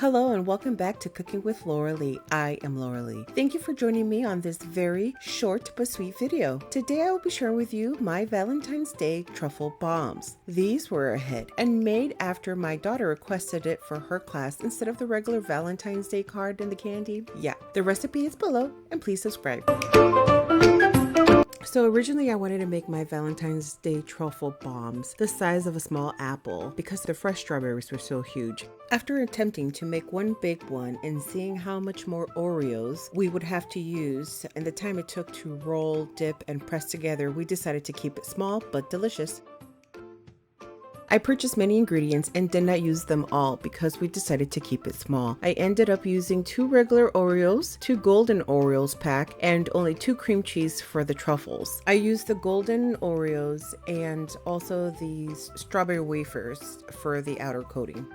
Hello and welcome back to Cooking with Lauralee. I am Lauralee. Thank you for joining me on this very short but sweet video. Today I will be sharing with you my Valentine's Day truffle bombs. These were a hit and made after my daughter requested it for her class instead of the regular Valentine's Day card and the candy. Yeah, the recipe is below and please subscribe. So originally I wanted to make my Valentine's Day truffle bombs the size of a small apple because the fresh strawberries were so huge. After attempting to make one big one and seeing how much more Oreos we would have to use and the time it took to roll, dip, and press together, we decided to keep it small but delicious. I purchased many ingredients and did not use them all because we decided to keep it small. I ended up using 2 regular Oreos, 2 Golden Oreos pack, and only 2 cream cheese for the truffles. I used the Golden Oreos and also these Strawberry Wafers for the outer coating.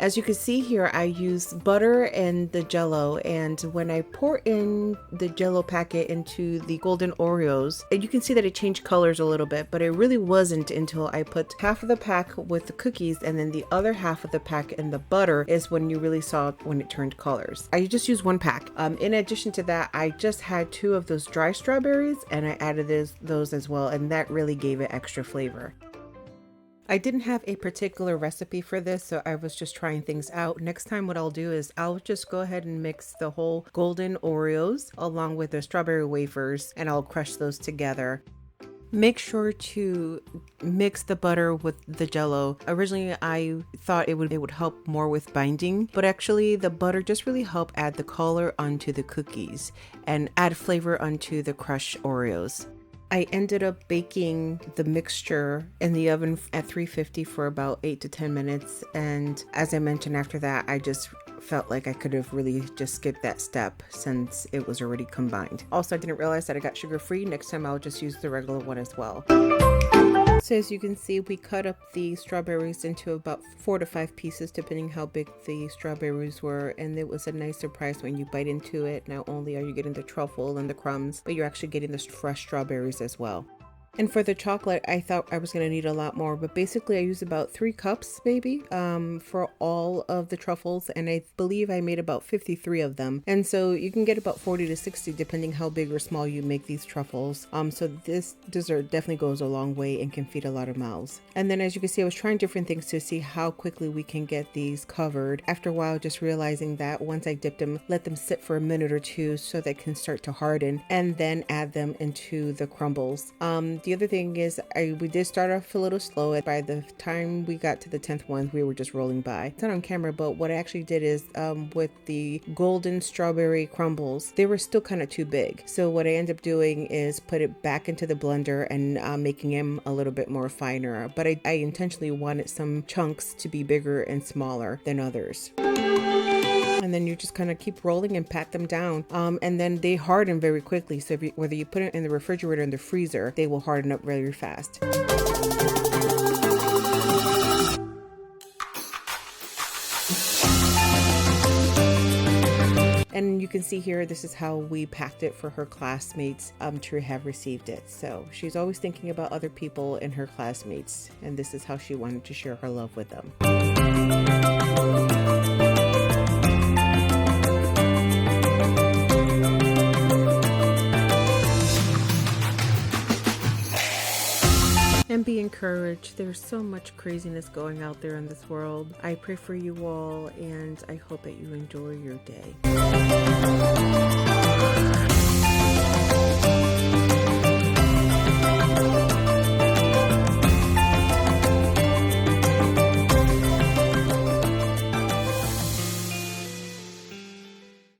As you can see here, I use butter and the Jell-O, and when I pour in the Jell-O packet into the Golden Oreos, and you can see that it changed colors a little bit, but it really wasn't until I put half of the pack with the cookies and then the other half of the pack in the butter is when you really saw when it turned colors. I just used 1 pack. In addition to that, I just had 2 of those dry strawberries and I added those as well, and that really gave it extra flavor. I didn't have a particular recipe for this, so I was just trying things out. Next time what I'll do is I'll just go ahead and mix the whole Golden Oreos along with the Strawberry Wafers and I'll crush those together. Make sure to mix the butter with the Jell-O. Originally I thought it would help more with binding, but actually the butter just really helped add the color onto the cookies and add flavor onto the crushed Oreos. I ended up baking the mixture in the oven at 350 for about 8 to 10 minutes. And as I mentioned, after that, I just felt like I could have really just skipped that step since it was already combined. Also, I didn't realize that I got sugar-free. Next time I'll just use the regular one as well. So as you can see, we cut up the strawberries into about 4 to 5 pieces depending how big the strawberries were, and it was a nice surprise when you bite into it. Not only are you getting the truffle and the crumbs, but you're actually getting the fresh strawberries as well. And for the chocolate, I thought I was going to need a lot more, but basically I used about 3 cups maybe for all of the truffles, and I believe I made about 53 of them. And so you can get about 40 to 60 depending how big or small you make these truffles. So this dessert definitely goes a long way and can feed a lot of mouths. And then as you can see, I was trying different things to see how quickly we can get these covered. After a while, just realizing that once I dipped them, let them sit for a minute or 2 so they can start to harden, and then add them into the crumbles. The other thing is we did start off a little slow, and by the time we got to the 10th one, we were just rolling by. It's not on camera, but what I actually did is with the golden strawberry crumbles, they were still kind of too big. So what I ended up doing is put it back into the blender and making them a little bit more finer. But I intentionally wanted some chunks to be bigger and smaller than others. And then you just kind of keep rolling and pat them down. And then they harden very quickly. So whether you put it in the refrigerator or in the freezer, they will harden up very fast. And you can see here, this is how we packed it for her classmates to have received it. So she's always thinking about other people and her classmates. And this is how she wanted to share her love with them. And be encouraged. There's so much craziness going out there in this world. I pray for you all, and I hope that you enjoy your day.